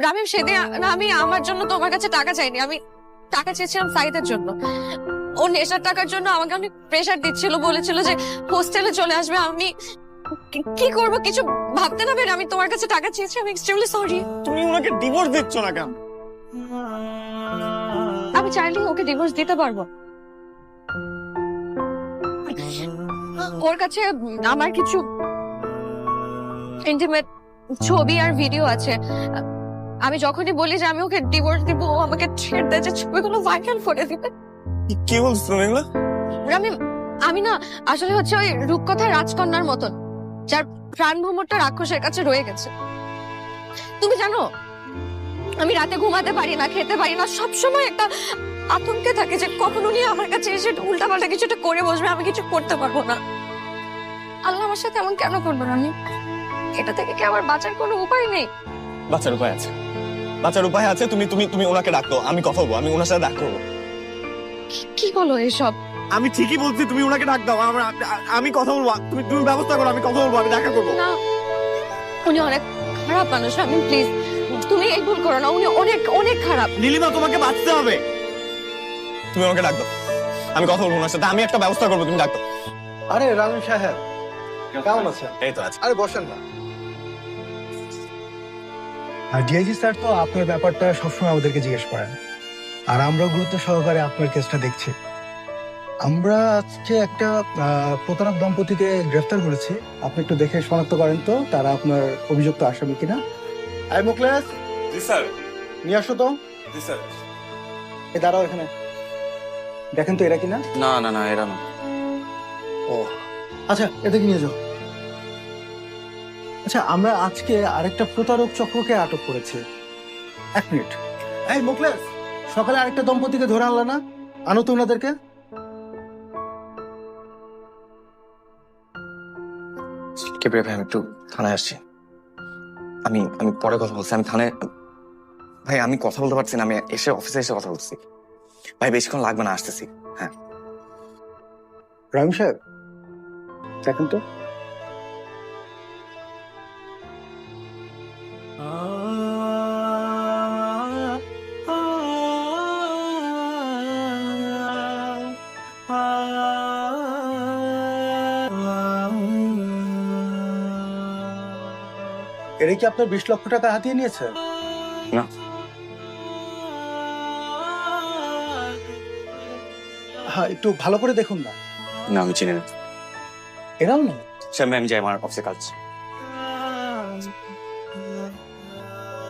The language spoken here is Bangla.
রামিম, সেদিন আমি আমার জন্য তোমার কাছে টাকা চাইনি, আমি টাকা চেয়েছিলাম সাইদের জন্য। ও নেশার টাকার জন্য আমাকে অনেক প্রেশার দিচ্ছিল, বলেছিল যে হোস্টেলে চলে আসবে। আমি কি করব কিছু ভাবতে না পেরে আমি তোমার কাছে টাকা চেয়েছি। আমি এক্সট্রিমলি সরি। তুমি ওনাকে ডিভোর্স দিচ্ছ না কেন? আমি চাইলে ওকে ডিভোর্স দিতে পারবো। ওর কাছে আমার কিছু ইন্টিমেট ছবি আর ভিডিও আছে। আমি যখনই বলি যে আমি ওকে ডিভোর্স দিব, ও আমাকে ছেড়ে দেয় যে ছবিগুলো ভাইরাল করে দিবে। কি বলছো তুমি এগুলো? আমি না আসলে হচ্ছে ওই রূপকথার রাজকন্যার মতন, যার প্রাণ ভ্রমরটা রাক্ষসের কাছে রয়ে গেছে। তুমি জানো, আমি রাতে ঘুমাতে পারি না, খেতে পারি না, সবসময় একটা আতঙ্কে থাকে যে কখন উনি আমার কাছে এসে উল্টাপাল্টা কিছু একটা করে বসবে, আমি কিছু করতে পারবো না। আল্লাহ আমার সাথে এমন কেন করবেন? আমি এটা থেকে কি আমার বাঁচার কোনো উপায় নেই? বাচ্চার উপায় আছে, বাচ্চার উপায় আছে। তুমি তুমি তুমি ওনাকে ডাকো, আমি কথা বলবো, আমি ওনার সাথে দেখা করবো। কি বলো এসব? আমি ঠিকই বলছি, তুমি ওনাকে ডাক দাও, আমি কথা বলবো। তুমি তুমি ব্যবস্থা করো, আমি কথা বলবো, আমি দেখা করবো। না, উনি অনেক খারাপ মানুষ। আমি প্লিজ, তুমি এই ভুল করো না। উনি অনেক অনেক খারাপ। নীলিমা, তোমাকে বাঁচতে হবে। তুমি ওনাকে ডাক দাও, আমি কথা বলবো ওনার সাথে, আমি একটা ব্যবস্থা করবো, তুমি ডাক দাও। আরে রামিম সাহেব, কেমন আছেন? এই তো আছে। আরে বসেন না। আর ডিআইজি স্যার তো আপনার ব্যাপারটা সবসময় আমাদেরকে জিজ্ঞেস করেন, আর আমরা গুরুত্ব সহকারে আপনার কেসটা দেখছি। আমরা আজকে একটা প্রতারক দম্পতিকে গ্রেফতার করেছি। আপনি একটু দেখে শনাক্ত করেন তো তারা আপনার অভিযুক্ত আসামি কিনা। I Mukhles, G sir. নিয়ে আসো তো। জি স্যার। দাঁড়াও এখানে, দেখেন তো এরা কিনা। না না না, এরা না। ও আচ্ছা, এদিকে নিয়ে যাও। আচ্ছা, আমরা আজকে আরেকটা প্রতারক চক্রকে আটক করেছি। এক মিনিট। এই মুখলেস, সকালে আরেকটা দম্পতিকে ধরে আনলা না? আনো তো ওনাদেরকে। কেবরিয়া ভাই, আমি একটু থানায় আসছি। আমি আমি পরে কথা বলছি। আমি থানায়, ভাই আমি কথা বলতে পারছি না, আমি এসে অফিসে এসে কথা বলছি। ভাই বেশিক্ষণ লাগবে না, আসতেছি। হ্যাঁ রামিম সাহেব, দেখেন তো। এরা কি আপনার 20 লক্ষ টাকা হাতিয়ে নিয়েছে? না, হ্যাঁ, একটু ভালো করে দেখুন না। না আমি চিনি না। এরাও না। স্যার আমি যাই, আমার অফিসে কাজ।